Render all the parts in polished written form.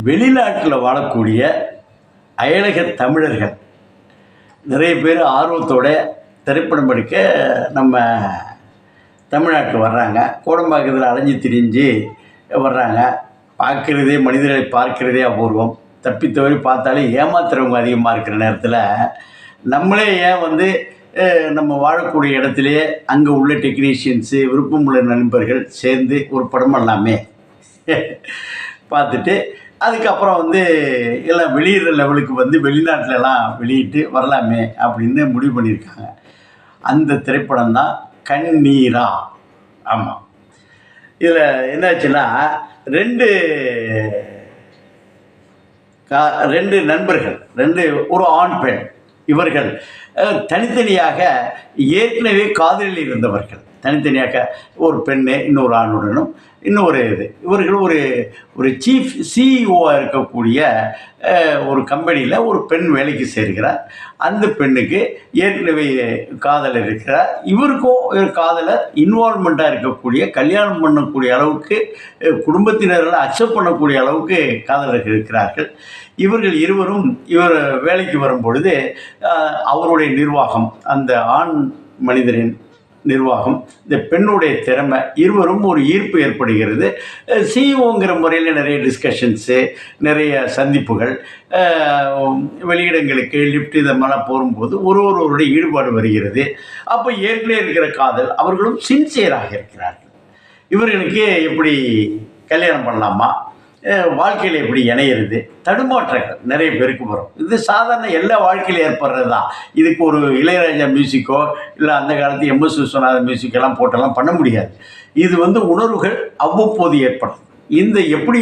வெளிநாட்டில் வாழக்கூடிய அயலக தமிழர்கள் நிறைய பேர் ஆர்வத்தோட திரைப்படம் எடுக்க நம்ம தமிழ்நாட்டுக்கு வர்றாங்க. கோடம்பாக்கத்தில் அலைஞ்சு திரிஞ்சு வர்றாங்க. பார்க்குறதே மனிதர்களை பார்க்கிறதே அபூர்வம். தப்பித்தவரை பார்த்தாலே ஏமாத்துறவங்க அதிகமாக இருக்கிற நேரத்தில் நம்மளே ஏன் நம்ம வாழக்கூடிய இடத்துலையே அங்கே உள்ள டெக்னீஷியன்ஸு விருப்பமுள்ள நண்பர்கள் சேர்ந்து ஒரு படம் பண்ணலாமே பார்த்துட்டு அதுக்கப்புறம் எல்லாம் வெளியிடுற லெவலுக்கு வெளிநாட்டிலலாம் வெளியிட்டு வரலாமே அப்படின்னு முடிவு பண்ணியிருக்காங்க. அந்த திரைப்படம் தான் கண்ணீரா. ஆமாம், இதில் என்னாச்சுன்னா ரெண்டு நண்பர்கள், ஒரு ஆண் பெண், இவர்கள் தனித்தனியாக ஏற்கனவே காதலில் இருந்தவர்கள். தனித்தனியாக ஒரு பெண்ணு இன்னொரு ஆணுடனும் இவர்கள் ஒரு சீஃப் சிஇஓவாக இருக்கக்கூடிய ஒரு கம்பெனியில் ஒரு பெண் வேலைக்கு சேர்கிறார். அந்த பெண்ணுக்கு ஏற்கனவே காதலர் இருக்கிறார். இவருக்கும் ஒரு காதலர் இன்வால்மெண்ட்டாக இருக்கக்கூடிய, கல்யாணம் பண்ணக்கூடிய அளவுக்கு குடும்பத்தினர்கள் அக்செப்ட் பண்ணக்கூடிய அளவுக்கு காதலர்கள் இருக்கிறார்கள். இவர்கள் இருவரும் வேலைக்கு வரும்பொழுது அவருடைய நிர்வாகம், அந்த ஆண் மனிதரின் நிர்வாகம், இந்த பெண்ணுடைய திறமை, இருவரும் ஒரு ஈர்ப்பு ஏற்படுகிறது. சிஇஓங்கிற முறையில் நிறைய டிஸ்கஷன்ஸு, நிறைய சந்திப்புகள், வெளியிடங்களுக்கு லிஃப்ட் இதெல்லாம் போகும்போது ஒருவருடைய ஈடுபாடு வருகிறது. அப்போ ஏற்கனவே இருக்கிற காதல், அவர்களும் சின்சியராக இருக்கிறார்கள். இவர்களுக்கு எப்படி கல்யாணம் பண்ணலாமா, வாழ்க்கையில் எப்படி இணையிறது, தடுமாற்றங்கள் நிறைய பேருக்கு வரும். இது சாதாரண எல்லா வாழ்க்கையில் ஏற்படுறது தான். இதுக்கு ஒரு இளையராஜா மியூசிக்கோ இல்லை அந்த காலத்து எம்எஸ் விஸ்வநாதன் மியூசிக்கெல்லாம் போட்டெல்லாம் பண்ண முடியாது. இது உணர்வுகள் அவ்வப்போது ஏற்படும். இந்த எப்படி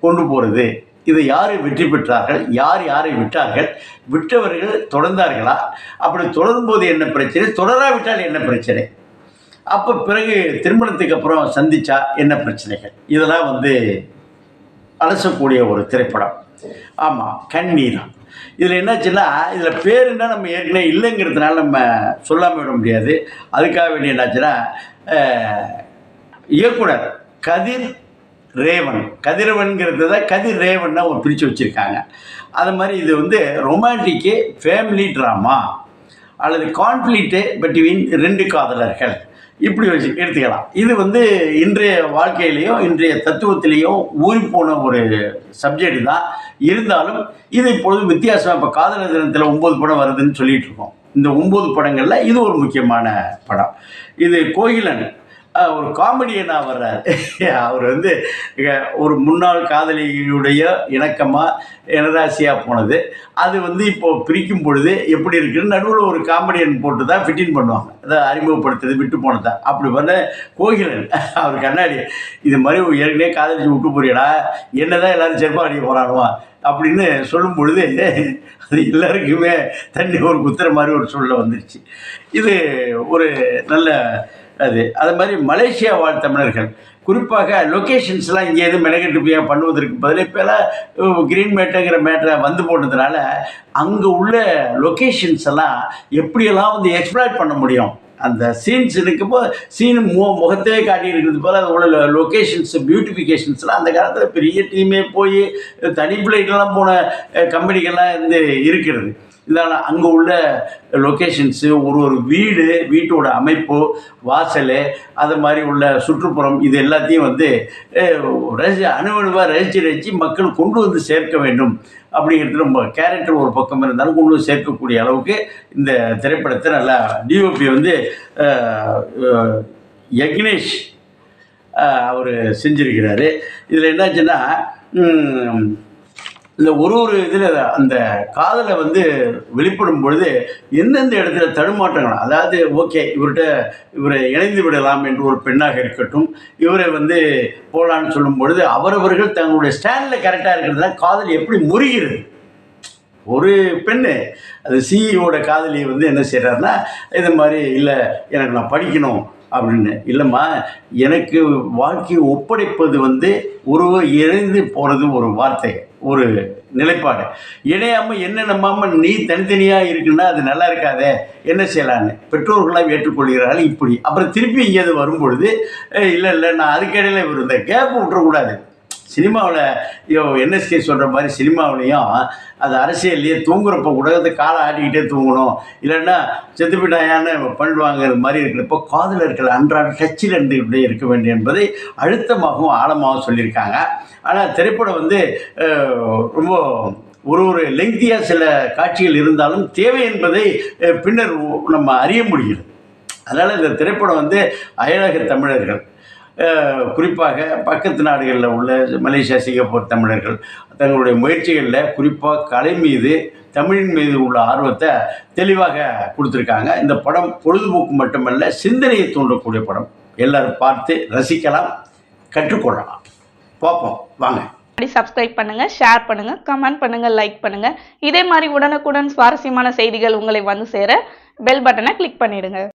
கொண்டு போகிறது, இதை யார் வெற்றி பெற்றார்கள், யாரை விட்டார்கள், விட்டவர்கள் தொடர்ந்தார்களா, அப்படி தொடரும்போது என்ன பிரச்சனை, தொடராவிட்டால் என்ன பிரச்சனை, அப்போ பிறகு திருமணத்துக்கு அப்புறம் சந்தித்தா என்ன பிரச்சனைகள், இதெல்லாம் அலசக்கூடிய ஒரு திரைப்படம். ஆமாம், கண்ணீரா. இதில் என்னாச்சுன்னா, இதில் பேர் என்ன நம்ம ஏற்கனவே இல்லைங்கிறதுனால நம்ம சொல்லாமல் விட முடியாது. அதுக்காக வேண்டிய என்னாச்சுன்னா, இயக்குனர் கதிரவன்கிறது தான் கதிர் ரேவன் ஒரு பிரித்து வச்சுருக்காங்க. அது மாதிரி இது ரொமான்டிக்கு ஃபேமிலி ட்ராமா அல்லது கான்ஃப்ளிக்ட்டு பிட்வீன் ரெண்டு காதலர்கள், இப்படி வச்சு எடுத்துக்கலாம். இது இன்றைய வாழ்க்கையிலையும் இன்றைய தத்துவத்திலையும் ஊறி போன ஒரு சப்ஜெக்ட் தான். இருந்தாலும் இது இப்பொழுது வித்தியாசமாக, இப்போ காதலர் தினத்தில் 9 படம் வருதுன்னு சொல்லிகிட்டு இருக்கோம். இந்த 9 படங்களில் இது ஒரு முக்கியமான படம். இது கோகிலன் ஒரு காமெடியனாக வர்றார். அவர் ஒரு முன்னாள் காதலியுடைய இணக்கமாக எனராசியாக போனது. அது இப்போது பிரிக்கும் பொழுது எப்படி இருக்குன்னு நடுவில் ஒரு காமெடியன் போட்டு தான் ஃபிட்டின் பண்ணுவாங்க. அதை அறிமுகப்படுத்துறது விட்டு போனதா. அப்படி கோகிலன் அவர் கண்ணாடி இது மாதிரி ஏற்கனவே காதலிச்சு விட்டு போறியடா, என்ன தான் எல்லோரும் செருப்பா அடிக்க போகிறானுவா அப்படின்னு சொல்லும் பொழுது அது எல்லாருக்குமே தண்ணி ஒரு குத்துற மாதிரி ஒரு சூழ்நிலை வந்துருச்சு. இது ஒரு நல்ல அது மாதிரி மலேசியா வாழ் தமிழர்கள் குறிப்பாக லொக்கேஷன்ஸ்லாம் இங்கே எதுவும் மெனக்கெட்டு பண்ணுவதற்கு பதில் இப்போலாம் க்ரீன் மேட்டுங்கிற மேட்டரை போட்டதுனால அங்கே உள்ள லொக்கேஷன்ஸ் எல்லாம் எப்படியெல்லாம் எக்ஸ்ப்ளாய்ட் பண்ண முடியும், அந்த சீன்ஸ் இருக்கும்போது சீனு முகத்தையே காட்டி இருக்கிறது போல் அது உள்ள லொக்கேஷன்ஸ் பியூட்டிஃபிகேஷன்ஸ்லாம் அந்த காலத்தில் பெரிய டீமே போய் தனி பிள்ளைகள்லாம் போன கம்பெனிகள்லாம் இருக்கிறது. இதனால் அங்கே உள்ள லொக்கேஷன்ஸு, ஒரு வீட்டோட அமைப்பு, வாசல், அது மாதிரி உள்ள சுற்றுப்புறம், இது எல்லாத்தையும் அணுவணுவாக ரசித்து மக்கள் கொண்டு சேர்க்க வேண்டும் அப்படிங்கிறது ரொம்ப கேரக்டர் ஒரு பக்கம் இருந்தாலும் கொண்டு சேர்க்கக்கூடிய அளவுக்கு இந்த திரைப்படத்தை நல்லா டிஓபி யக்னேஷ் அவர் செஞ்சுருக்கிறாரு. இதில் என்னாச்சுன்னா, இந்த ஒரு இதில் அந்த காதலை வெளிப்படும் பொழுது எந்தெந்த இடத்துல தடுமாற்றங்கள், அதாவது ஓகே இவரை இணைந்து விடலாம் என்று ஒரு பெண்ணாக இருக்கட்டும், இவரை போகலான்னு சொல்லும் பொழுது அவரவர்கள் தங்களுடைய ஸ்டாண்டில் கரெக்டாக இருக்கிறது தான் காதல் எப்படி முறிகிறது. ஒரு பெண்ணு அது சிஇஓட காதலி என்ன செய்கிறாருன்னா, இது மாதிரி இல்லை எனக்கு நான் படிக்கணும் அப்படின்னு, இல்லைம்மா எனக்கு வாழ்க்கையை ஒப்படைப்பது ஒருவர் இணைந்து போகிறது ஒரு வார்த்தை, ஒரு நிலைப்பாடு. இணையாமல் என்ன நம்பாமல் நீ தனித்தனியாக இருக்குன்னா அது நல்லா இருக்காதே, என்ன செய்யலான்னு பெற்றோர்களாக ஏற்றுக்கொள்கிறார்கள். இப்படி அப்புறம் திருப்பி இங்கேயாவது வரும்பொழுது இல்லை நான் அதுக்கிடையில் இந்த கேப் விட்டுறக்கூடாது, சினிமாவில் என்எஸ்கே சொல்கிற மாதிரி சினிமாவிலையும் அது அரசியல்லையே தூங்குறப்ப கூட அது காலை ஆட்டிக்கிட்டே தூங்கணும், இல்லைன்னா செத்து போயிட்டாயான்னு பண்ணுவாங்கிறது மாதிரி இருக்கிறப்போ காதலர்கள் அன்றாட டச்சில் இருந்துக்கிட்டே இருக்க வேண்டும் என்பதை அழுத்தமாகவும் ஆழமாகவும் சொல்லியிருக்காங்க. ஆனால் திரைப்படம் வந்து ரொம்ப ஒரு லெங்க்தியாக சில காட்சிகள் இருந்தாலும் தேவை என்பதை பின்னர் நம்ம அறிய முடிகிறது. அதனால் இந்த திரைப்படம் வந்து அயலக தமிழர்கள், குறிப்பாக பக்கத்து நாடுகளில் உள்ள மலேசியா, சிங்கப்பூர் தமிழர்கள் தங்களுடைய முயற்சிகளில் குறிப்பாக கலை மீது, தமிழின் மீது உள்ள ஆர்வத்தை தெளிவாக கொடுத்துருக்காங்க. இந்த படம் பொழுதுபோக்கு மட்டுமல்ல, சிந்தனையை தூண்டக்கூடிய படம். எல்லோரும் பார்த்து ரசிக்கலாம், கற்றுக்கொள்ளலாம். பார்ப்போம் வாங்க. சப்ஸ்கிரைப் பண்ணுங்க, ஷேர் பண்ணுங்க, கமெண்ட் பண்ணுங்க, லைக் பண்ணுங்க. இதே மாதிரி உடனுக்குடன் சுவாரஸ்யமான செய்திகள் உங்களை வந்து சேர பெல் பட்டனை கிளிக் பண்ணிடுங்க.